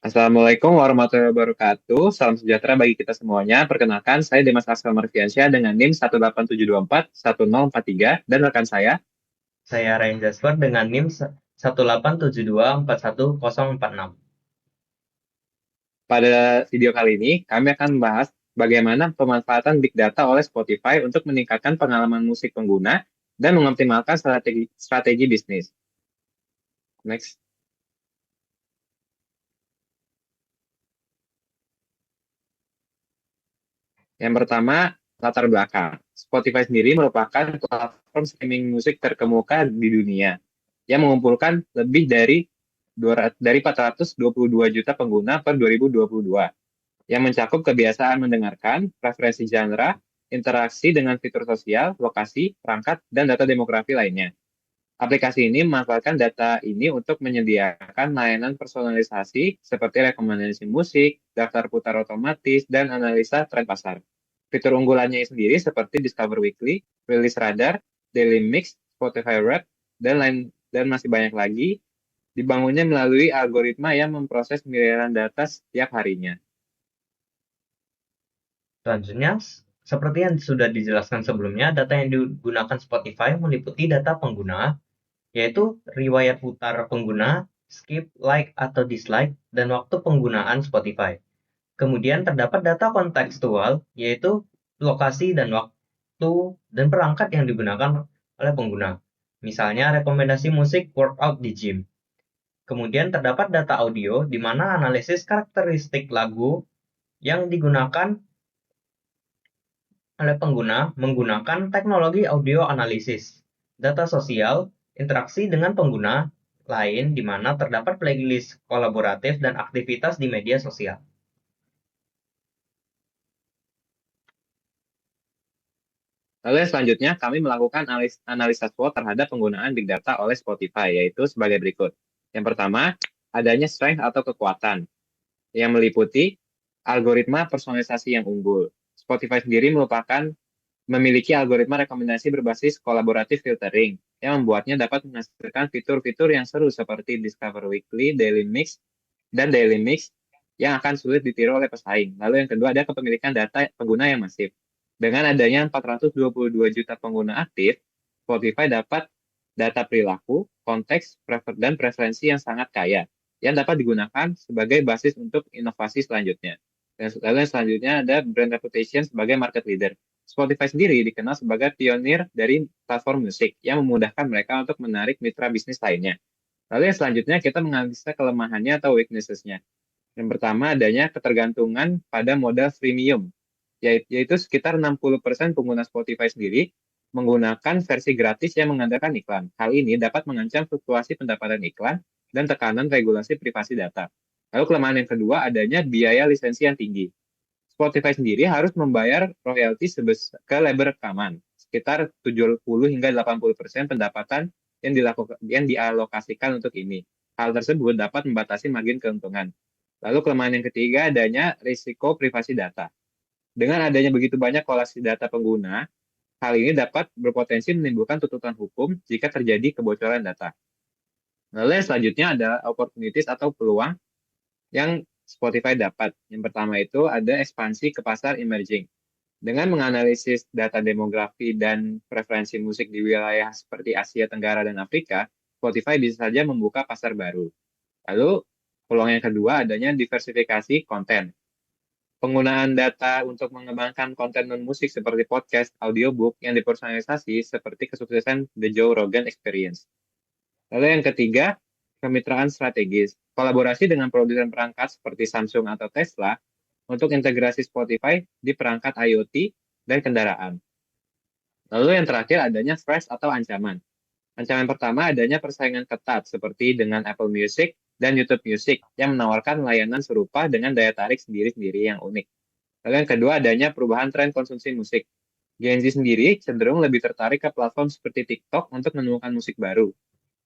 Assalamualaikum warahmatullahi wabarakatuh. Salam sejahtera bagi kita semuanya. Perkenalkan, saya Dimas Askal Marfiansyah dengan NIM 187241043 dan rekan saya. Saya Ryan Jasper dengan NIM 18724141046. Pada video kali ini, kami akan membahas bagaimana pemanfaatan Big Data oleh Spotify untuk meningkatkan pengalaman musik pengguna dan mengoptimalkan strategi bisnis. Next. Yang pertama, latar belakang. Spotify sendiri merupakan platform streaming musik terkemuka di dunia yang mengumpulkan lebih dari 422 juta pengguna per 2022 yang mencakup kebiasaan mendengarkan, preferensi genre, interaksi dengan fitur sosial, lokasi, perangkat, dan data demografi lainnya. Aplikasi ini memanfaatkan data ini untuk menyediakan layanan personalisasi seperti rekomendasi musik, daftar putar otomatis, dan analisa tren pasar. Fitur unggulannya sendiri seperti Discover Weekly, Release Radar, Daily Mix, Spotify Wrapped, dan masih banyak lagi dibangunnya melalui algoritma yang memproses miliaran data setiap harinya. Selanjutnya, seperti yang sudah dijelaskan sebelumnya, data yang digunakan Spotify meliputi data pengguna, yaitu riwayat putar pengguna, skip, like, atau dislike, dan waktu penggunaan Spotify. Kemudian terdapat data kontekstual, yaitu lokasi dan waktu dan perangkat yang digunakan oleh pengguna. Misalnya rekomendasi musik workout di gym. Kemudian terdapat data audio, di mana analisis karakteristik lagu yang digunakan oleh pengguna menggunakan teknologi audio analisis. Data sosial, interaksi dengan pengguna lain di mana terdapat playlist kolaboratif dan aktivitas di media sosial. Lalu yang selanjutnya, kami melakukan analisa SWOT terhadap penggunaan Big Data oleh Spotify, yaitu sebagai berikut. Yang pertama, adanya strength atau kekuatan, yang meliputi algoritma personalisasi yang unggul. Spotify sendiri memiliki algoritma rekomendasi berbasis kolaboratif filtering, yang membuatnya dapat menghasilkan fitur-fitur yang seru seperti Discover Weekly, Daily Mix, yang akan sulit ditiru oleh pesaing. Lalu yang kedua, ada kepemilikan data pengguna yang masif. Dengan adanya 422 juta pengguna aktif, Spotify dapat data perilaku, konteks, dan preferensi yang sangat kaya, yang dapat digunakan sebagai basis untuk inovasi selanjutnya. Dan lalu yang selanjutnya ada brand reputation sebagai market leader. Spotify sendiri dikenal sebagai pionir dari platform musik yang memudahkan mereka untuk menarik mitra bisnis lainnya. Lalu yang selanjutnya kita menganalisa kelemahannya atau weaknesses-nya. Yang pertama adanya ketergantungan pada modal freemium, yaitu sekitar 60% pengguna Spotify sendiri menggunakan versi gratis yang mengandalkan iklan. Hal ini dapat mengancam fluktuasi pendapatan iklan dan tekanan regulasi privasi data. Lalu kelemahan yang kedua adanya biaya lisensi yang tinggi. Spotify sendiri harus membayar royalti ke label rekaman, sekitar 70 hingga 80% pendapatan yang dialokasikan untuk ini. Hal tersebut dapat membatasi margin keuntungan. Lalu kelemahan yang ketiga adanya risiko privasi data. Dengan adanya begitu banyak kolasi data pengguna, hal ini dapat berpotensi menimbulkan tuntutan hukum jika terjadi kebocoran data. Lalu yang selanjutnya ada opportunities atau peluang yang Spotify dapat. Yang pertama itu ada ekspansi ke pasar emerging. Dengan menganalisis data demografi dan preferensi musik di wilayah seperti Asia Tenggara dan Afrika, Spotify bisa saja membuka pasar baru. Lalu, peluang yang kedua adanya diversifikasi konten. Penggunaan data untuk mengembangkan konten non-musik seperti podcast, audiobook yang dipersonalisasi seperti kesuksesan The Joe Rogan Experience. Lalu yang ketiga, kemitraan strategis. Kolaborasi dengan produsen perangkat seperti Samsung atau Tesla untuk integrasi Spotify di perangkat IoT dan kendaraan. Lalu yang terakhir adanya threat atau ancaman. Ancaman pertama adanya persaingan ketat seperti dengan Apple Music dan YouTube Music yang menawarkan layanan serupa dengan daya tarik sendiri-sendiri yang unik. Lalu yang kedua adanya perubahan tren konsumsi musik. Gen Z sendiri cenderung lebih tertarik ke platform seperti TikTok untuk menemukan musik baru.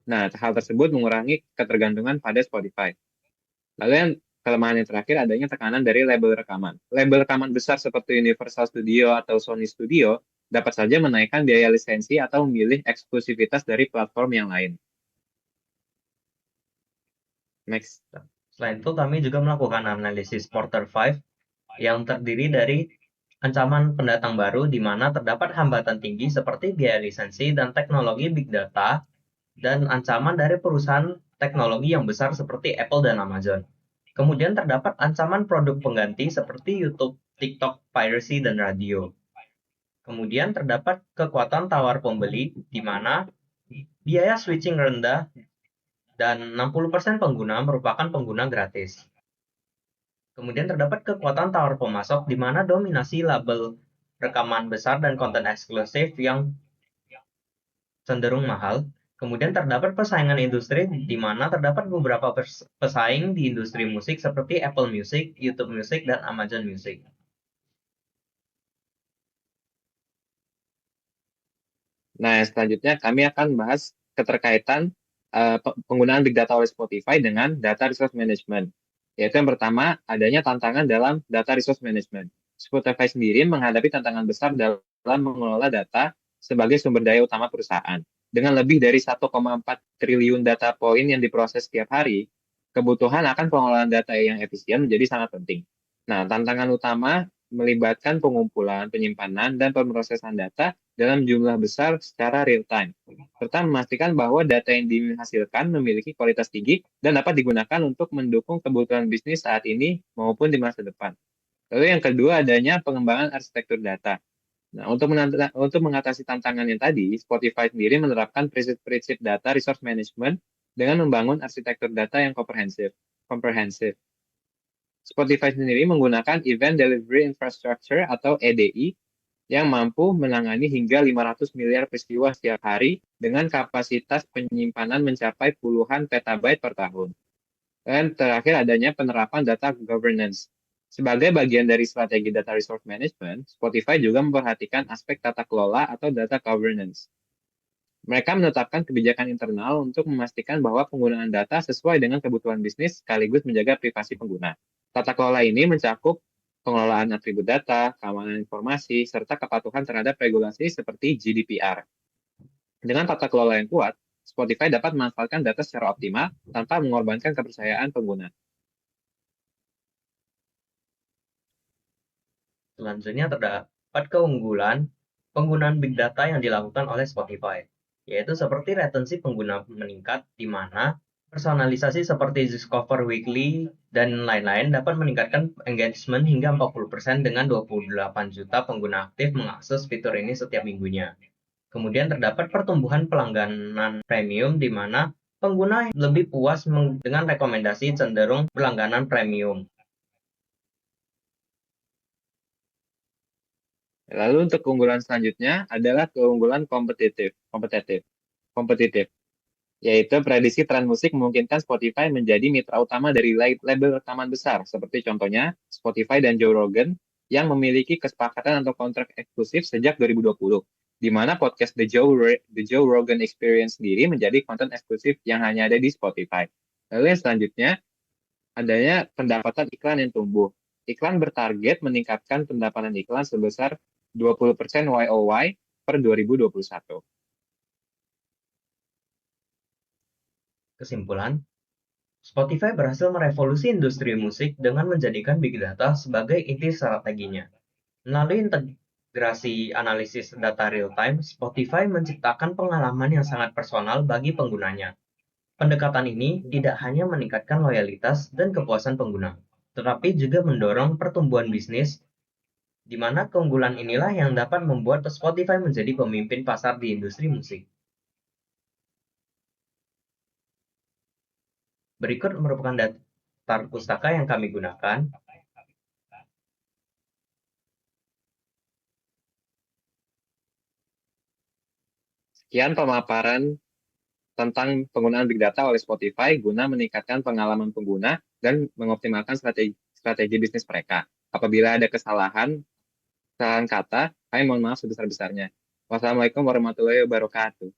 Nah, hal tersebut mengurangi ketergantungan pada Spotify. Lalu yang kelemahan yang terakhir adanya tekanan dari label rekaman. Label rekaman besar seperti Universal Studio atau Sony Studio dapat saja menaikkan biaya lisensi atau memilih eksklusivitas dari platform yang lain. Next. Selain itu, kami juga melakukan analisis Porter 5 yang terdiri dari ancaman pendatang baru di mana terdapat hambatan tinggi seperti biaya lisensi dan teknologi big data, dan ancaman dari perusahaan teknologi yang besar seperti Apple dan Amazon. Kemudian terdapat ancaman produk pengganti seperti YouTube, TikTok, piracy, dan radio. Kemudian terdapat kekuatan tawar pembeli di mana biaya switching rendah dan 60% pengguna merupakan pengguna gratis. Kemudian terdapat kekuatan tawar pemasok di mana dominasi label rekaman besar dan konten eksklusif yang cenderung mahal. Kemudian terdapat persaingan industri di mana terdapat beberapa pesaing di industri musik seperti Apple Music, YouTube Music, dan Amazon Music. Nah, selanjutnya kami akan bahas keterkaitan penggunaan big data oleh Spotify dengan data resource management. Yaitu yang pertama, adanya tantangan dalam data resource management. Spotify sendiri menghadapi tantangan besar dalam mengelola data sebagai sumber daya utama perusahaan. Dengan lebih dari 1,4 triliun data point yang diproses setiap hari, kebutuhan akan pengelolaan data yang efisien menjadi sangat penting. Nah, tantangan utama melibatkan pengumpulan, penyimpanan, dan pemrosesan data dalam jumlah besar secara real time, serta memastikan bahwa data yang dihasilkan memiliki kualitas tinggi dan dapat digunakan untuk mendukung kebutuhan bisnis saat ini maupun di masa depan. Lalu yang kedua adanya pengembangan arsitektur data. Nah, untuk mengatasi tantangan yang tadi, Spotify sendiri menerapkan prinsip-prinsip data resource management dengan membangun arsitektur data yang komprehensif. Spotify sendiri menggunakan Event Delivery Infrastructure atau EDI yang mampu menangani hingga 500 miliar peristiwa setiap hari dengan kapasitas penyimpanan mencapai puluhan petabyte per tahun. Dan terakhir adanya penerapan data governance. Sebagai bagian dari strategi data resource management, Spotify juga memperhatikan aspek tata kelola atau data governance. Mereka menetapkan kebijakan internal untuk memastikan bahwa penggunaan data sesuai dengan kebutuhan bisnis sekaligus menjaga privasi pengguna. Tata kelola ini mencakup pengelolaan atribut data, keamanan informasi, serta kepatuhan terhadap regulasi seperti GDPR. Dengan tata kelola yang kuat, Spotify dapat memanfaatkan data secara optimal tanpa mengorbankan kepercayaan pengguna. Selanjutnya terdapat keunggulan penggunaan big data yang dilakukan oleh Spotify, yaitu seperti retensi pengguna meningkat di mana personalisasi seperti Discover Weekly dan lain-lain dapat meningkatkan engagement hingga 40% dengan 28 juta pengguna aktif mengakses fitur ini setiap minggunya. Kemudian terdapat pertumbuhan pelangganan premium di mana pengguna lebih puas dengan rekomendasi cenderung berlangganan premium. Lalu untuk keunggulan selanjutnya adalah keunggulan kompetitif, yaitu prediksi tren musik memungkinkan Spotify menjadi mitra utama dari label rekaman besar, seperti contohnya Spotify dan Joe Rogan yang memiliki kesepakatan atau kontrak eksklusif sejak 2020, di mana podcast The Joe Rogan Experience sendiri menjadi konten eksklusif yang hanya ada di Spotify. Lalu yang selanjutnya, adanya pendapatan iklan yang tumbuh. Iklan bertarget meningkatkan pendapatan iklan sebesar 20% YOY per 2021. Kesimpulan, Spotify berhasil merevolusi industri musik dengan menjadikan big data sebagai inti strateginya. Melalui integrasi analisis data real-time, Spotify menciptakan pengalaman yang sangat personal bagi penggunanya. Pendekatan ini tidak hanya meningkatkan loyalitas dan kepuasan pengguna, tetapi juga mendorong pertumbuhan bisnis, di mana keunggulan inilah yang dapat membuat Spotify menjadi pemimpin pasar di industri musik. Berikut merupakan daftar pustaka yang kami gunakan. Sekian pemaparan tentang penggunaan Big Data oleh Spotify guna meningkatkan pengalaman pengguna dan mengoptimalkan strategi bisnis mereka. Apabila ada kesalahan kata, kami mohon maaf sebesar-besarnya. Wassalamualaikum warahmatullahi wabarakatuh.